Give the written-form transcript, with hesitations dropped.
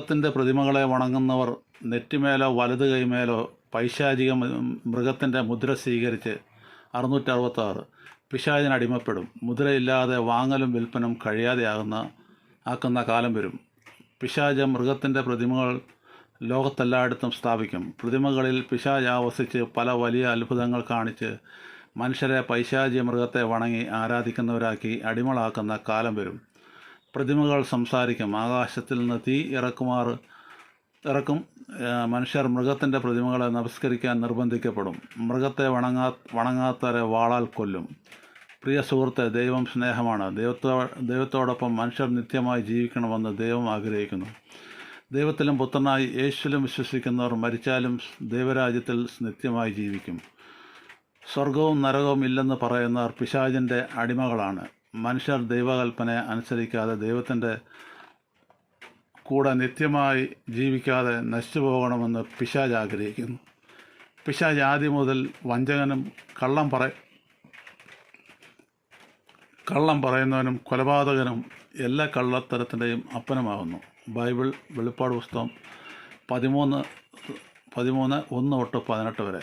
മൃഗത്തിൻ്റെ പ്രതിമകളെ വണങ്ങുന്നവർ നെറ്റിമേലോ വലത് കൈമേലോ പൈശാചിക മൃഗത്തിൻ്റെ മുദ്ര സ്വീകരിച്ച് 666 പിശാചിനടിമപ്പെടും. മുദ്രയില്ലാതെ വാങ്ങലും വിൽപ്പനും ആക്കുന്ന കാലം വരും. പിശാച് മൃഗത്തിൻ്റെ പ്രതിമകൾ ലോകത്തെല്ലായിടത്തും സ്ഥാപിക്കും. പ്രതിമകളിൽ പിശാച് ആവസിച്ച് പല വലിയ അത്ഭുതങ്ങൾ കാണിച്ച് മനുഷ്യരെ പൈശാചിക മൃഗത്തെ വണങ്ങി ആരാധിക്കുന്നവരാക്കി അടിമകളാക്കുന്ന കാലം വരും. പ്രതിമകൾ സംസാരിക്കും. ആകാശത്തിൽ നിന്ന് തീ ഇറക്കും. മനുഷ്യർ മൃഗത്തിൻ്റെ പ്രതിമകളെ നമസ്കരിക്കാൻ നിർബന്ധിക്കപ്പെടും. മൃഗത്തെ വണങ്ങാത്തവരെ വാളാൽ കൊല്ലും. പ്രിയ സുഹൃത്തെ, ദൈവം സ്നേഹമാണ്. ദൈവത്തോടൊപ്പം മനുഷ്യർ നിത്യമായി ജീവിക്കണമെന്ന് ദൈവം ആഗ്രഹിക്കുന്നു. ദൈവത്തിലും പുത്രനായി യേശുവിലും വിശ്വസിക്കുന്നവർ മരിച്ചാലും ദൈവരാജ്യത്തിൽ നിത്യമായി ജീവിക്കും. സ്വർഗവും നരകവും ഇല്ലെന്ന് പറയുന്നവർ പിശാചിൻ്റെ അടിമകളാണ്. മനുഷ്യർ ദൈവകൽപ്പനയെ അനുസരിക്കാതെ ദൈവത്തിൻ്റെ കൂടെ നിത്യമായി ജീവിക്കാതെ നശിച്ചു പോകണമെന്ന് പിശാച് ആഗ്രഹിക്കുന്നു. പിശാച് ആദ്യം മുതൽ വഞ്ചകനും കള്ളം പറയുന്നവനും കൊലപാതകനും എല്ലാ കള്ളത്തരത്തിൻ്റെയും അപ്പനുമാകുന്നു. ബൈബിൾ വെളിപ്പാട് പുസ്തകം 13:1-18 വരെ.